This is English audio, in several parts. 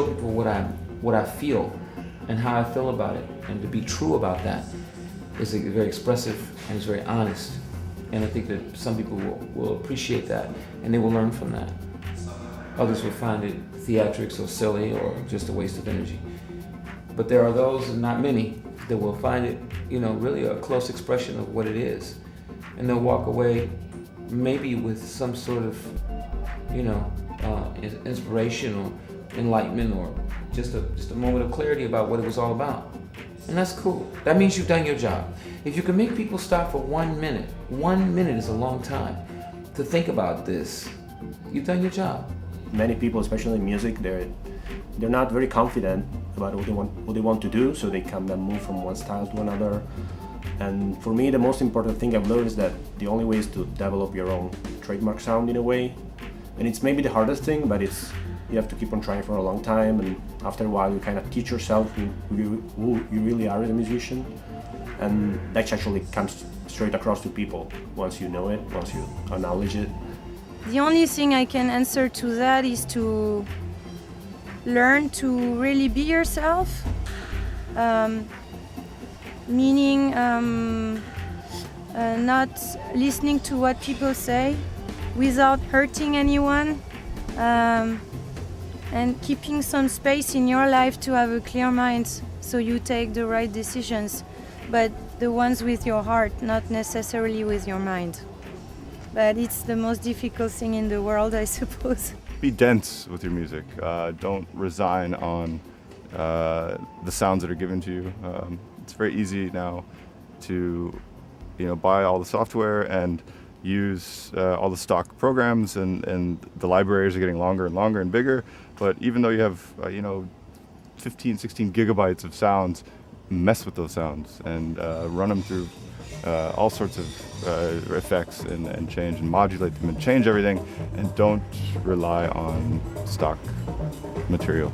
show people what I feel and how I feel about it, and to be true about that is very expressive and it's very honest. And I think that some people will appreciate that and they will learn from that. Others will find it theatrics or silly or just a waste of energy. But there are those, and not many, that will find it, really a close expression of what it is. And they'll walk away maybe with some sort of, inspiration or enlightenment or just a moment of clarity about what it was all about. And that's cool. That means you've done your job. If you can make people stop for 1 minute is a long time to think about this, you've done your job. Many people, especially in music, they're not very confident about what they want to do, so they can then move from one style to another. And for me, the most important thing I've learned is that the only way is to develop your own trademark sound in a way. And it's maybe the hardest thing, but you have to keep on trying for a long time, and after a while you kind of teach yourself who you really are as a musician, and that actually comes straight across to people once you know it, once you acknowledge it. The only thing I can answer to that is to learn to really be yourself, meaning not listening to what people say without hurting anyone, and keeping some space in your life to have a clear mind so you take the right decisions, but the ones with your heart, not necessarily with your mind. But it's the most difficult thing in the world, I suppose. Be dense with your music. Don't resign on the sounds that are given to you. It's very easy now to buy all the software and use all the stock programs, and the libraries are getting longer and longer and bigger. But even though you have 15, 16 gigabytes of sounds, mess with those sounds and run them through all sorts of effects and change and modulate them and change everything, and don't rely on stock material.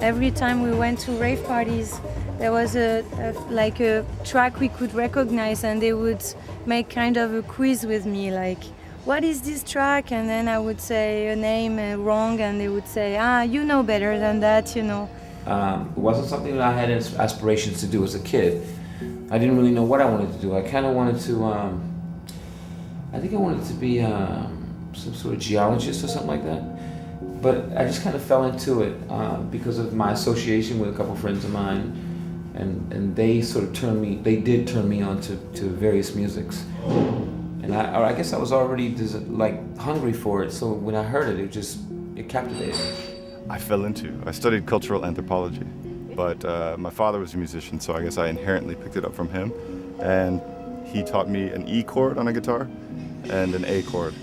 Every time we went to rave parties, there was a track we could recognize, and they would make kind of a quiz with me, like, what is this track? And then I would say a name wrong, and they would say, you know better than that, It wasn't something that I had aspirations to do as a kid. I didn't really know what I wanted to do. I kind of wanted to, I think I wanted to be some sort of geologist or something like that. But I just kind of fell into it because of my association with a couple friends of mine, and they sort of did turn me on to various musics. And I guess I was already hungry for it, so when I heard it, it captivated me. I studied cultural anthropology, but my father was a musician, so I guess I inherently picked it up from him. And he taught me an E chord on a guitar and an A chord,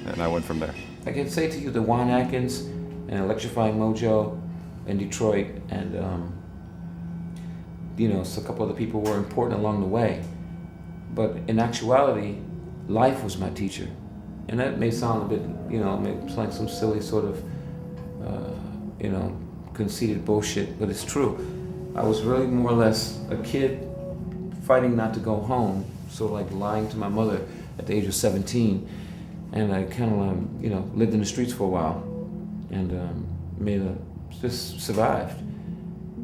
and I went from there. I can say to you that Juan Atkins and Electrifying Mojo in Detroit and so a couple other people were important along the way. But in actuality, life was my teacher. And that may sound a bit, may sound like some silly sort of, conceited bullshit, but it's true. I was really more or less a kid fighting not to go home, so lying to my mother at the age of 17. And I kind of, lived in the streets for a while and just survived.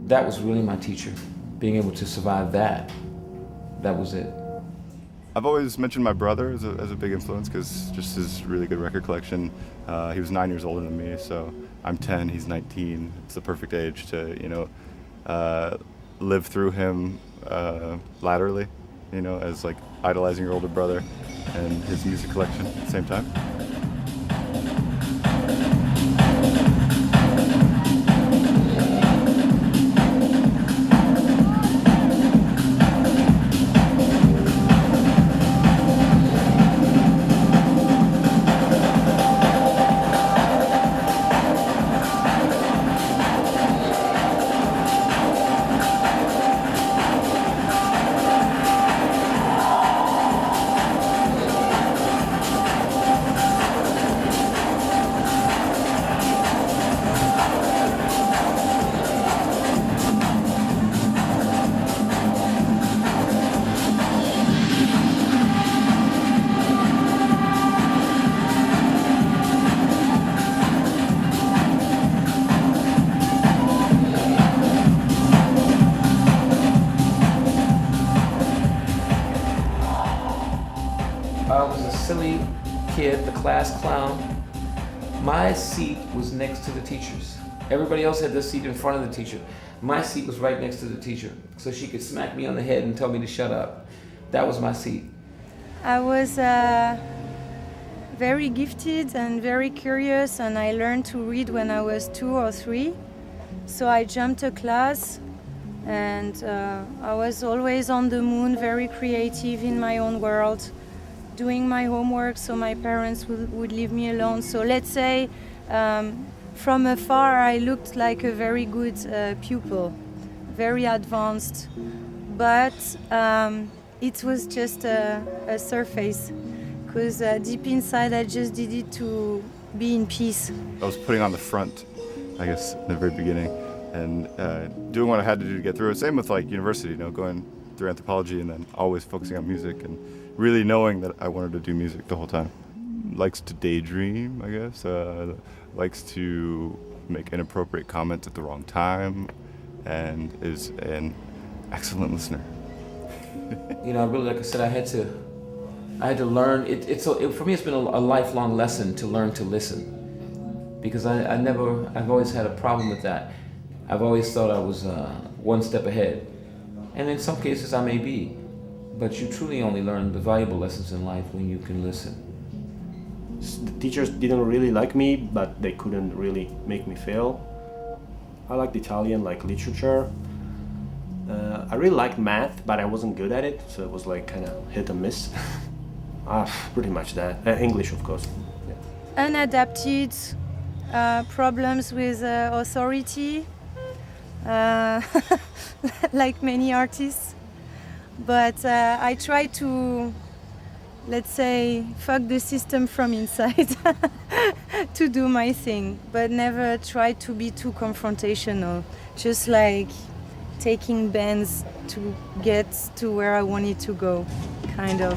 That was really my teacher, being able to survive that. That was it. I've always mentioned my brother as a big influence because just his really good record collection. He was 9 years older than me, so I'm 10, he's 19. It's the perfect age to, live through him laterally, as idolizing your older brother and his music collection at the same time. class clown. My seat was next to the teacher's. Everybody else had their seat in front of the teacher. My seat was right next to the teacher, so she could smack me on the head and tell me to shut up. That was my seat. I was very gifted and very curious, and I learned to read when I was 2 or 3. So I jumped a class, and I was always on the moon, very creative in my own world, doing my homework so my parents would leave me alone. So let's say from afar I looked like a very good pupil, very advanced, but it was just a surface, because deep inside I just did it to be in peace. I was putting on the front, I guess, in the very beginning, and doing what I had to do to get through it. Same with like university, going through anthropology and then always focusing on music and really knowing that I wanted to do music the whole time. Likes to daydream, I guess. Likes to make inappropriate comments at the wrong time, and is an excellent listener. Really, like I said, I had to learn. For me, it's been a lifelong lesson to learn to listen, because I've always had a problem with that. I've always thought I was one step ahead, and in some cases I may be, but you truly only learn the valuable lessons in life when you can listen. The teachers didn't really like me, but they couldn't really make me fail. I liked Italian, like literature. I really liked math, but I wasn't good at it, so it was like kind of hit and miss. Pretty much that. English, of course. Yeah. Unadapted, problems with authority, like many artists. But I try to, let's say, fuck the system from inside to do my thing, but never try to be too confrontational. Just like taking bends to get to where I wanted to go, kind of.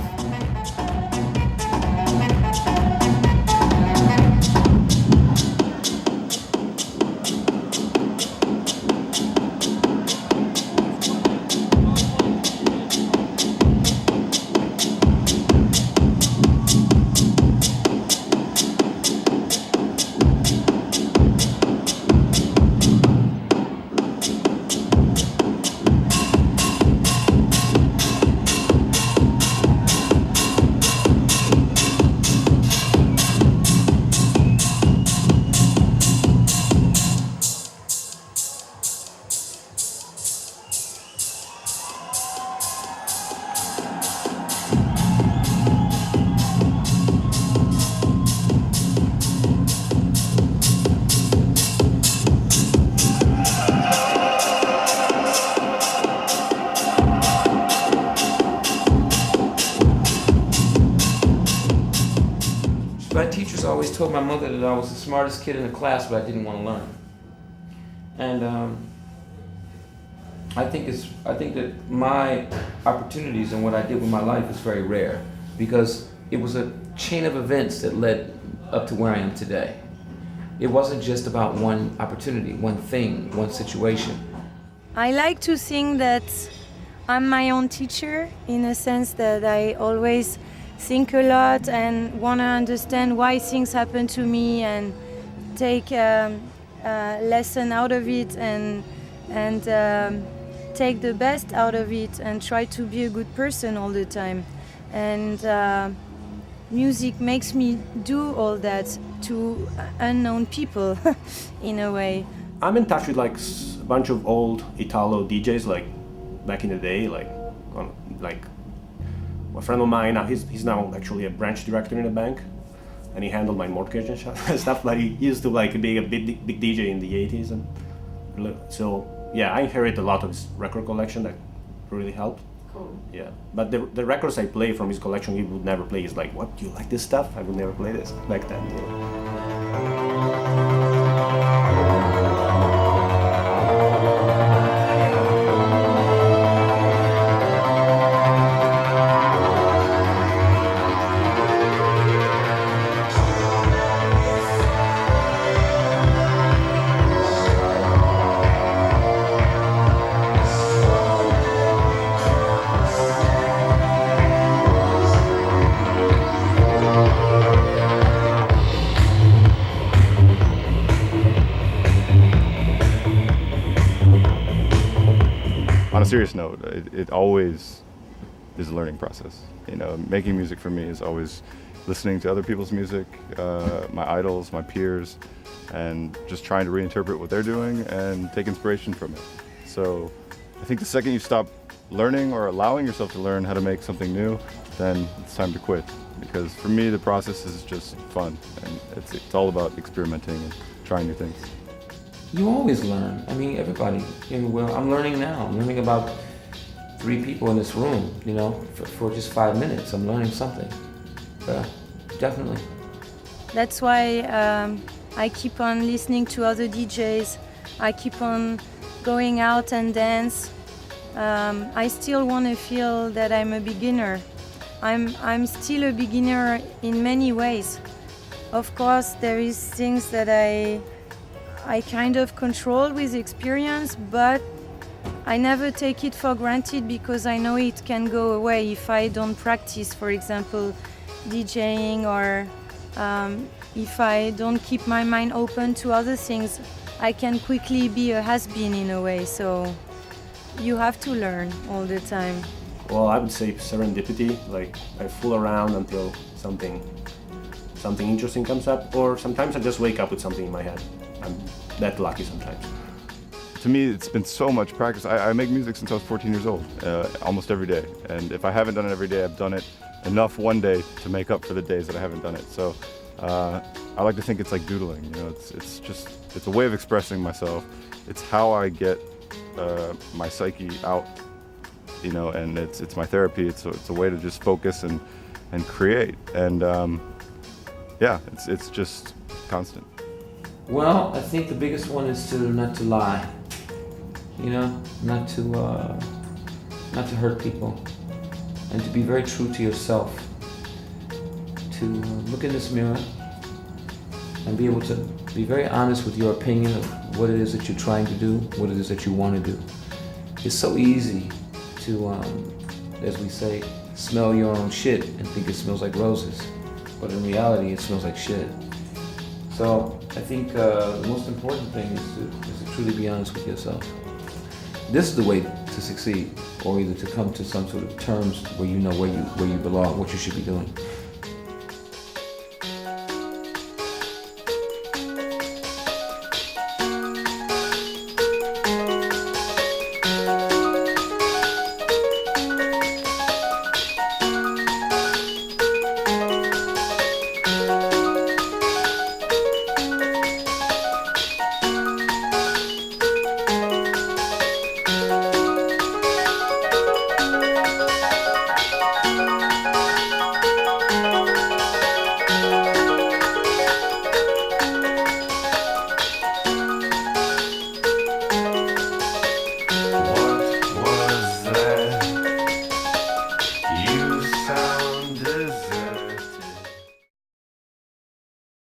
My teachers always told my mother that I was the smartest kid in the class, but I didn't want to learn. And I think that my opportunities and what I did with my life is very rare, because it was a chain of events that led up to where I am today. It wasn't just about one opportunity, one thing, one situation. I like to think that I'm my own teacher, in a sense that I always think a lot and want to understand why things happen to me and take a lesson out of it and take the best out of it and try to be a good person all the time. And music makes me do all that to unknown people in a way. I'm in touch with like a bunch of old Italo DJs, like back in the day, like a friend of mine. He's now actually a branch director in a bank, and he handled my mortgage and stuff. But he used to like be a big DJ in the 80s, and so yeah, I inherited a lot of his record collection that really helped. Cool. Yeah, but the records I play from his collection, he would never play. He's like, "What? Do you like this stuff?" I would never play this back then. You know? serious note, it always is a learning process. You know, making music for me is always listening to other people's music, my idols, my peers, and just trying to reinterpret what they're doing and take inspiration from it. So I think the second you stop learning or allowing yourself to learn how to make something new, then it's time to quit. Because for me, the process is just fun, and it's all about experimenting and trying new things. You always learn. I mean, everybody. Well, I'm learning now. I'm learning about 3 people in this room, you know, for just 5 minutes. I'm learning something. Yeah, definitely. That's why I keep on listening to other DJs. I keep on going out and dance. I still want to feel that I'm a beginner. I'm still a beginner in many ways. Of course, there is things that I kind of control with experience, but I never take it for granted because I know it can go away if I don't practice, for example, DJing, or if I don't keep my mind open to other things, I can quickly be a has-been in a way. So you have to learn all the time. Well, I would say serendipity. Like, I fool around until something interesting comes up, or sometimes I just wake up with something in my head. I'm that lucky sometimes. To me, it's been so much practice. I make music since I was 14 years old, almost every day. And if I haven't done it every day, I've done it enough one day to make up for the days that I haven't done it. So I like to think it's like doodling. You know, it's a way of expressing myself. It's how I get my psyche out. You know, and it's my therapy. It's a way to just focus and create. And yeah, it's just constant. Well, I think the biggest one is not to lie. You know, not to hurt people, and to be very true to yourself. To look in this mirror and be able to be very honest with your opinion of what it is that you're trying to do, what it is that you want to do. It's so easy to, as we say, smell your own shit and think it smells like roses, but in reality it smells like shit. So I think the most important thing is to truly be honest with yourself. This is the way to succeed, or either to come to some sort of terms where you know where you belong, what you should be doing.